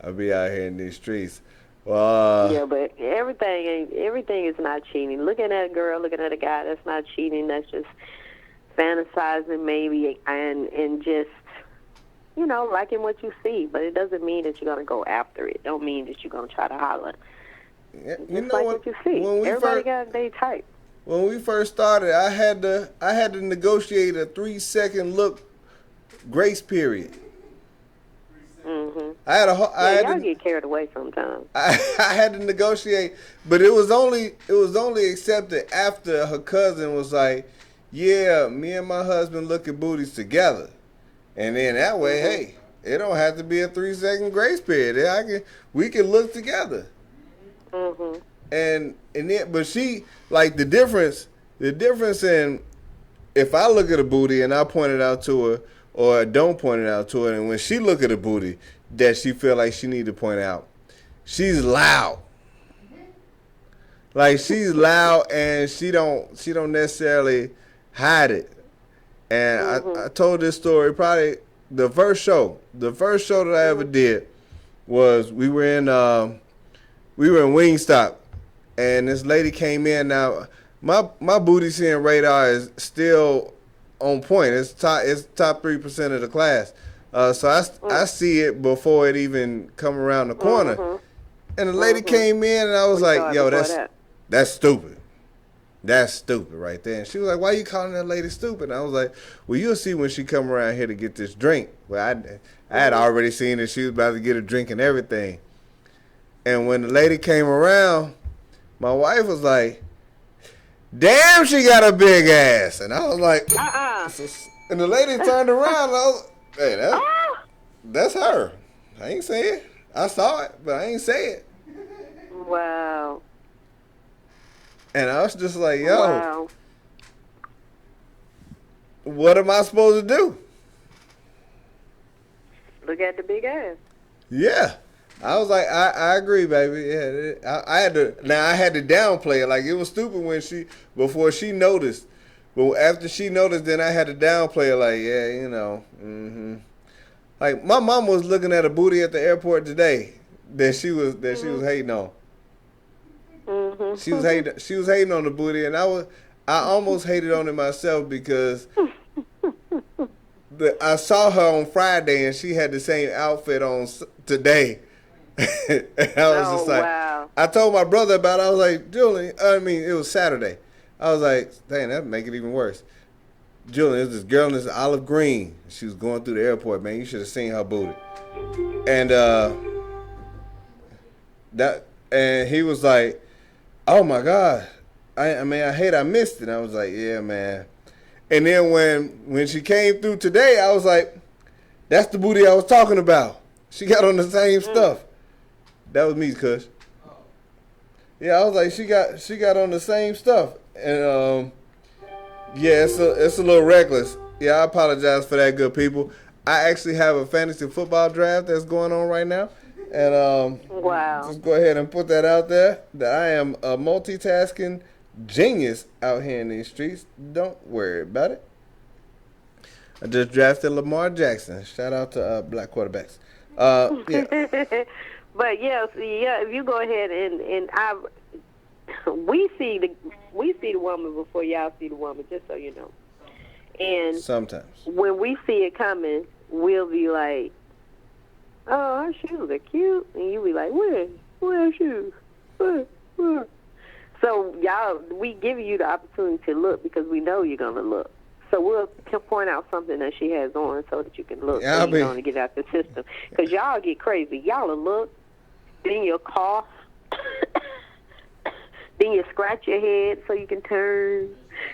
I'll be out here in these streets. Well, yeah, but everything is not cheating. Looking at a girl, looking at a guy, that's not cheating. That's just fantasizing maybe and just, liking what you see. But it doesn't mean that you're going to go after it. Don't mean that you're going to try to holler. Yeah, just like what you see. Everybody got their type. When we first started, I had to negotiate a 3-second look grace period. Mm-hmm. Y'all get carried away sometimes. I had to negotiate, but it was only accepted after her cousin was like, "Yeah, me and my husband look at booties together," and then that way, hey, it don't have to be a 3-second grace period. We can look together. Mm-hmm. And then, but she like the difference in if I look at a booty and I point it out to her. Or don't point it out to her, and when she look at a booty that she feel like she need to point out, she's loud. Like she's loud, and she don't necessarily hide it. And I told this story probably the first show that I ever did was we were in Wingstop, and this lady came in. Now my booty seeing radar is still on point. It's top 3% of the class. So I see it before it even come around the corner. And the lady came in and I was like, yo, that's stupid. That's stupid right there. And she was like, why you calling that lady stupid? And I was like, well, you'll see when she come around here to get this drink. Well, I had already seen that she was about to get a drink and everything. And when the lady came around, my wife was like, damn, she got a big ass. And I was like, and the lady turned around and I was, hey, that's her. I ain't say it. I saw it, but I ain't say it. Wow. And I was just like, yo, Wow. what am I supposed to do? Look at the big ass. Yeah. I was like, I agree, baby. Yeah, I had to. Now I had to downplay it. Like it was stupid when before she noticed, but after she noticed, then I had to downplay it. Like, yeah, you know, Like my mom was looking at a booty at the airport today she was hating on. Mm-hmm. She was hating on the booty, and I almost hated on it myself because I saw her on Friday and she had the same outfit on today. And I was just like, wow. I told my brother about it. I was like, Julian, it was Saturday. I was like, dang, that'd make it even worse. Julian, there's this girl in this olive green. She was going through the airport, man. You should have seen her booty. And and he was like, oh my God. I hate I missed it. And I was like, yeah, man. And then when she came through today, I was like, that's the booty I was talking about. She got on the same stuff. That was me, Kush. Yeah, I was like, she got on the same stuff. And yeah, it's a little reckless. Yeah, I apologize for that, good people. I actually have a fantasy football draft that's going on right now. And wow. just go ahead and put that out there that I am a multitasking genius out here in these streets. Don't worry about it. I just drafted Lamar Jackson. Shout out to black quarterbacks. Yeah. But yeah, if you go ahead and we see the woman before y'all see the woman, just so you know. And sometimes when we see it coming, we'll be like, "Oh, her shoes are cute," and you be like, "Where her shoes? Where?" So y'all, we give you the opportunity to look because we know you're gonna look. So we'll point out something that she has on so that you can look. Yeah, so you're going to get out the system. Because y'all get crazy. Y'all will look, then you'll cough, then you scratch your head so you can turn,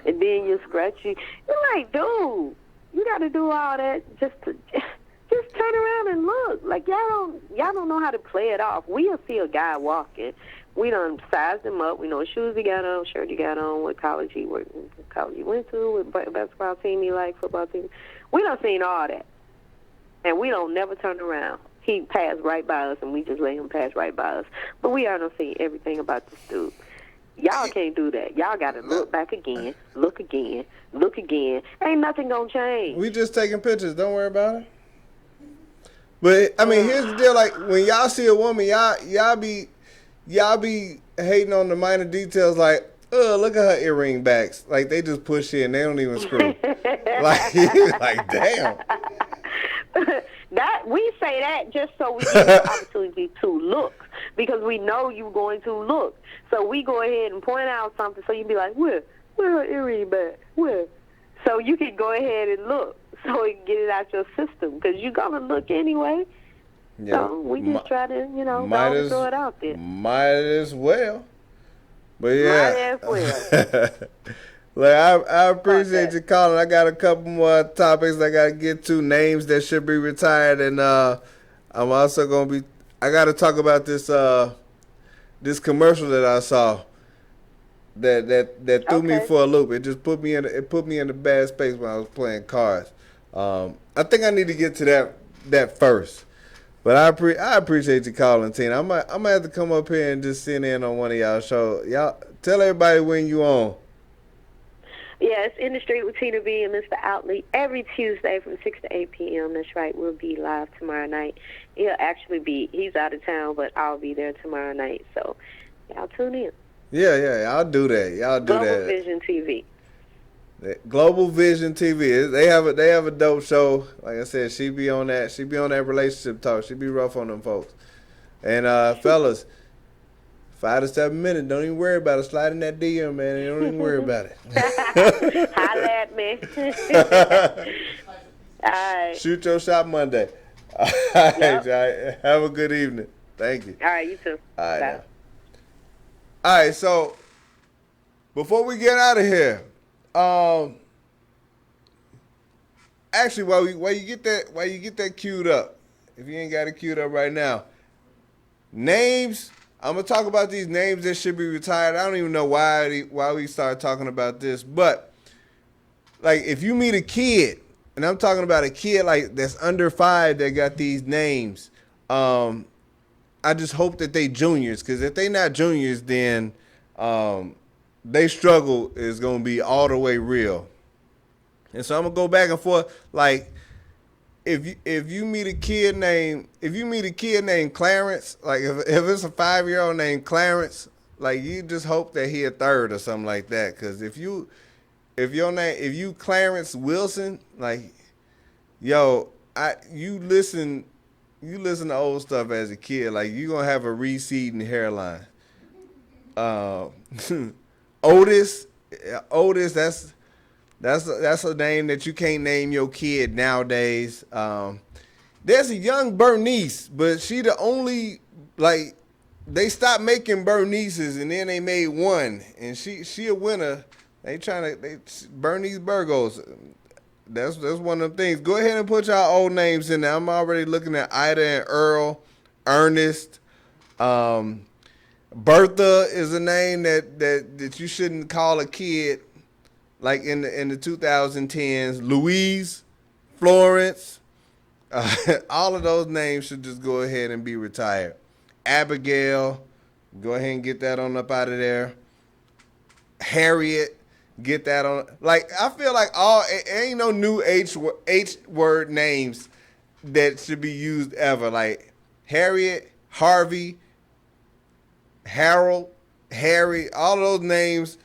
and then you scratch you. You're like, dude, you got to do all that just turn around and look. Like y'all don't know how to play it off. We'll see a guy walking. We done sized him up. We know what shoes he got on, shirt he got on, what college he went to, what basketball team he liked, football team. We done seen all that. And we don't never turn around. He passed right by us, and we just let him pass right by us. But we done seen everything about this dude. Y'all can't do that. Y'all got to look back again, look again, look again. Ain't nothing going to change. We just taking pictures. Don't worry about it. But, I mean, here's the deal. Like, when y'all see a woman, y'all be hating on the minor details like, look at her earring backs. Like, they just push in. They don't even screw. like, damn. That we say that just so we get the opportunity to look. Because we know you're going to look. So we go ahead and point out something so you be like, where her earring back? Where? So you can go ahead and look so you can get it out your system. Because you're going to look anyway. Yeah. So we just try to, throw it out there. Might as well. But yeah. Might as well. Like, I appreciate you calling. I got a couple more topics I got to get to, names that should be retired. And I'm also going to be, I got to talk about this this commercial that I saw that threw me for a loop. It just put me in a bad space when I was playing cards. I think I need to get to that first. But I appreciate you calling, Tina. I might have to come up here and just sit in on one of y'all shows. Y'all tell everybody when you on. Yeah, it's In the Street with Tina B and Mr. Outley every Tuesday from 6 to 8 p.m. That's right. We'll be live tomorrow night. He's out of town, but I'll be there tomorrow night. So y'all tune in. Yeah, I'll do that. Y'all do that. Global Vision TV. Global Vision TV. They have a dope show. Like I said, she be on that relationship talk. She be rough on them folks. And fellas, 5 to 7 minutes. Don't even worry about it. Slide in that DM, man. Don't even worry about it. Holla at me. All right. Shoot your shot Monday. All right, yep. Have a good evening. Thank you. All right, you too. All right. All right. So before we get out of here, actually, while you get that queued up, if you ain't got it queued up right now, names I'm gonna talk about these names that should be retired. I don't even know why we started talking about this, but like if you meet a kid, and I'm talking about a kid like that's under 5 that got these names, I just hope that they juniors, because if they not juniors, then they struggle is gonna be all the way real. And so I'm gonna go back and forth. Like if you meet a kid named Clarence, like if it's a 5-year-old named Clarence, like you just hope that he a third or something like that. Because if you Clarence Wilson, like yo, you listen to old stuff as a kid, like you gonna have a receding hairline. Otis, that's a name that you can't name your kid nowadays. There's a young Bernice, but she the only, like, they stopped making Bernices and then they made one, and she a winner. Bernice Burgos. That's one of them things. Go ahead and put y'all old names in there. I'm already looking at Ida and Earl, Ernest. Bertha is a name that you shouldn't call a kid. Like in the 2010s, Louise, Florence, all of those names should just go ahead and be retired. Abigail, go ahead and get that on up out of there. Harriet, get that on. Like I feel like ain't no new H word names that should be used ever. Like Harriet, Harvey, Harold, Harry, all of those names.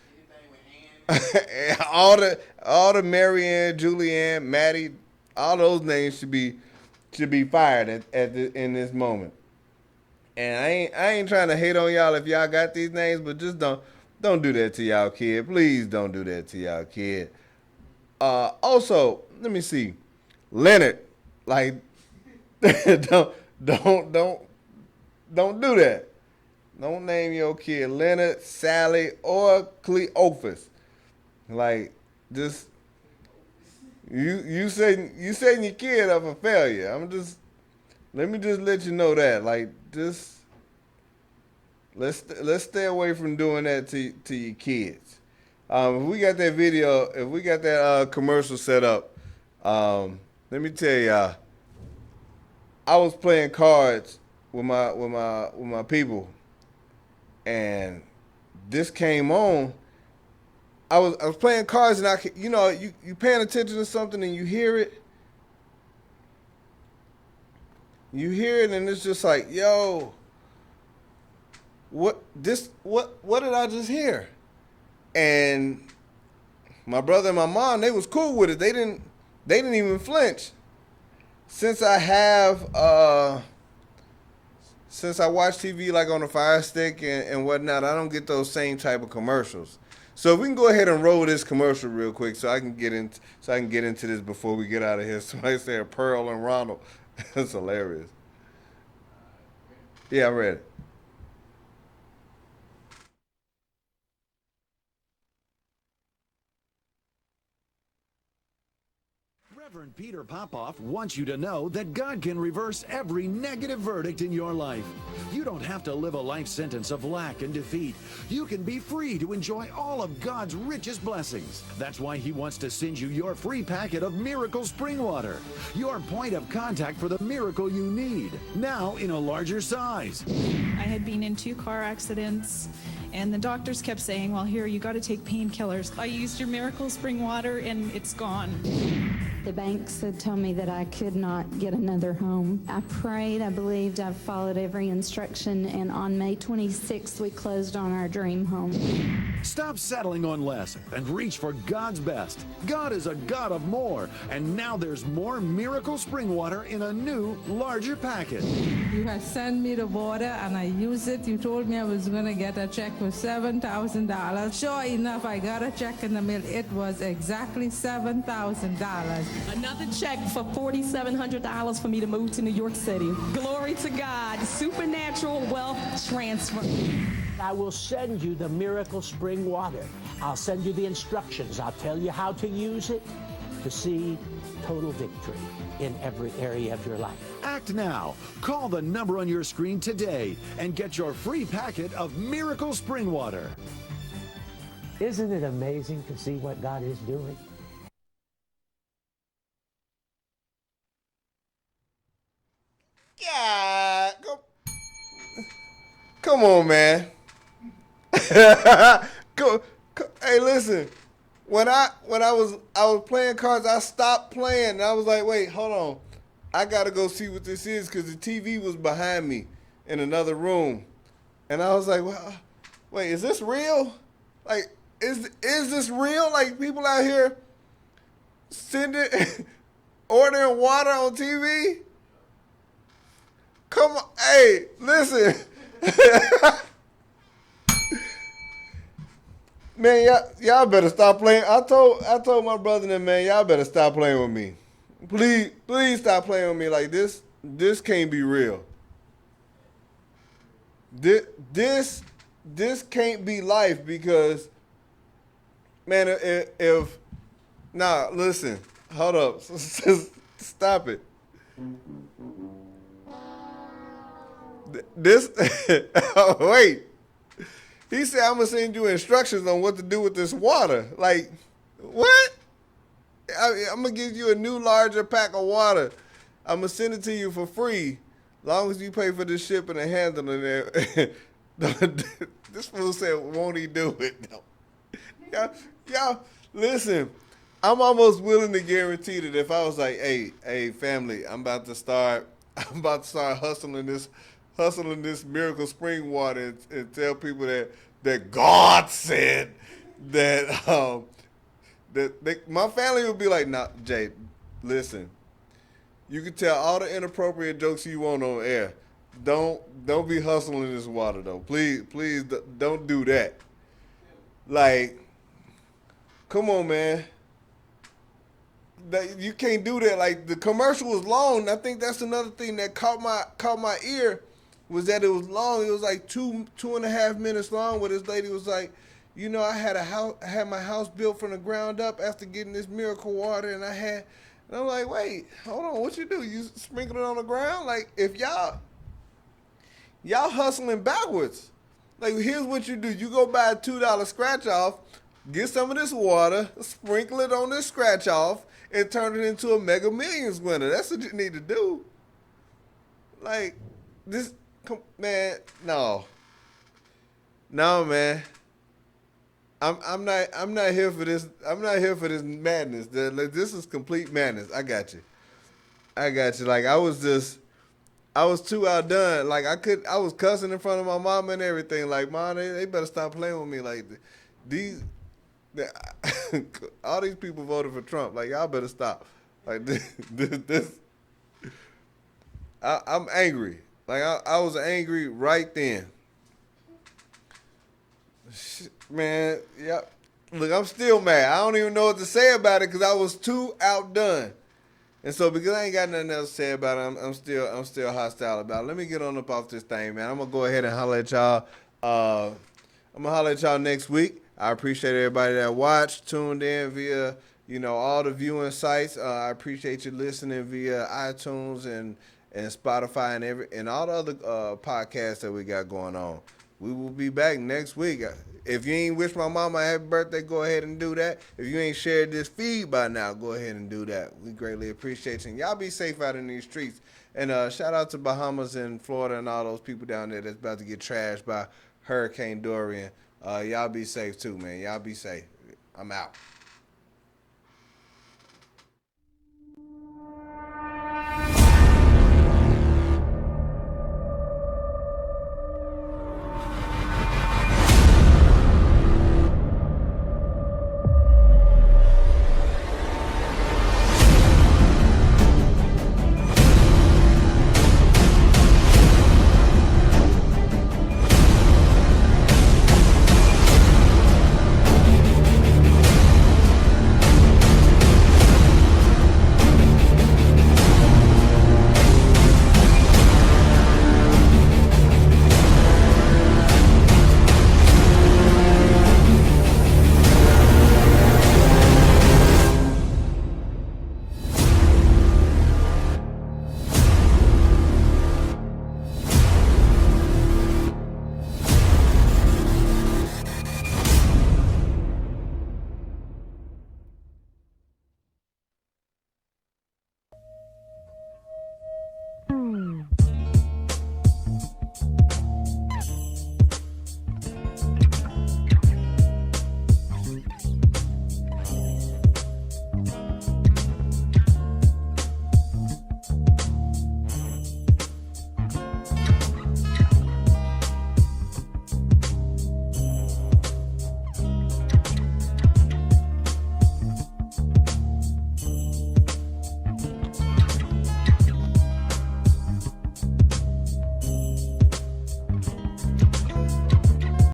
all the Marianne, Julianne, Maddie, all those names should be fired in this moment. And I ain't trying to hate on y'all if y'all got these names, but just don't do that to y'all kid. Please don't do that to y'all kid. Also, let me see, Leonard, like don't do that. Don't name your kid Leonard, Sally, or Cleophas. Like, just you setting your kid up for failure. Let me let you know that. Like, just let's stay away from doing that to your kids. If we got that video, if we got that commercial set up, let me tell y'all, I was playing cards with my people, and this came on. I was playing cards, and you paying attention to something and you hear it. You hear it, and it's just like, yo, what did I just hear? And my brother and my mom, they was cool with it. They didn't even flinch. Since I watch TV like on the Fire Stick and whatnot, I don't get those same type of commercials. So if we can go ahead and roll this commercial real quick, so I can get into this before we get out of here. Somebody said Pearl and Ronald. That's hilarious. Yeah, I'm ready. Reverend Peter Popoff wants you to know that God can reverse every negative verdict in your life. You don't have to live a life sentence of lack and defeat. You can be free to enjoy all of God's richest blessings. That's why he wants to send you your free packet of Miracle Spring Water, your point of contact for the miracle you need, now in a larger size. I had been in 2 car accidents, and the doctors kept saying, well, here, you got to take painkillers. I used your Miracle Spring Water, and it's gone. The banks had told me that I could not get another home. I prayed, I believed, I followed every instruction, and on May 26th, we closed on our dream home. Stop settling on less and reach for God's best. God is a God of more, and now there's more Miracle Spring Water in a new, larger packet. You had sent me the water, and I used it. You told me I was going to get a check for $7,000. Sure enough, I got a check in the mail. It was exactly $7,000. Another check for $4,700 for me to move to New York City. Glory to God. Supernatural wealth transfer. I will send you the Miracle Spring Water. I'll send you the instructions. I'll tell you how to use it. to see total victory in every area of your life. Act now. Call the number on your screen today and get your free packet of Miracle Spring Water. Isn't it amazing to see what God is doing? Yeah, come on, man. Hey, listen. When I was playing cards, I stopped playing. And I was like, wait, hold on. I gotta go see what this is because the TV was behind me in another room, and I was like, well, wait, is this real? Like, is this real? Like, people out here ordering water on TV? Come on, hey, listen. Man, y'all better stop playing. I told my brother and man, y'all better stop playing with me. Please stop playing with me like this. This can't be real. This can't be life because, man, listen, hold up. Stop it. This, oh, wait. He said, I'm going to send you instructions on what to do with this water. Like, what? I'm going to give you a new, larger pack of water. I'm going to send it to you for free, long as you pay for the shipping and handling it. This fool said, won't he do it? No. Y'all, listen, I'm almost willing to guarantee that if I was like, hey, family, I'm about to start hustling this Miracle Spring Water and tell people that God said that my family would be like, nah, Jay, listen, you can tell all the inappropriate jokes you want on air. Don't be hustling this water though. Please don't do that. Like, come on, man. You can't do that. Like, the commercial was long. I think that's another thing that caught my ear was that it was long. It was like 2.5 minutes long where this lady was like, you know, I had my house built from the ground up after getting this miracle water, and I'm like, wait, hold on, what you do? You sprinkle it on the ground? Like, if y'all hustling backwards. Like, here's what you do. You go buy a $2 scratch off, get some of this water, sprinkle it on this scratch off, and turn it into a Mega Millions winner. That's what you need to do. Like, man, no, man. I'm not here for this. I'm not here for this madness. This is complete madness. I got you. Like, I was too outdone. Like, I was cussing in front of my mom and everything. Like, Mom, they better stop playing with me. Like, all these people voted for Trump. Like, y'all better stop. Like, I'm angry. Like, I was angry right then. Man, yeah. Look, I'm still mad. I don't even know what to say about it because I was too outdone. And so because I ain't got nothing else to say about it, I'm still hostile about it. Let me get on up off this thing, man. I'm gonna go ahead and holler at y'all. I'm gonna holler at y'all next week. I appreciate everybody that watched, tuned in via, all the viewing sites. I appreciate you listening via iTunes and Spotify and all the other podcasts that we got going on. We will be back next week. If you ain't wish my mama a happy birthday, go ahead and do that. If you ain't shared this feed by now, go ahead and do that. We greatly appreciate you. And y'all be safe out in these streets. And shout out to Bahamas and Florida and all those people down there that's about to get trashed by Hurricane Dorian. Y'all be safe too, man. Y'all be safe. I'm out.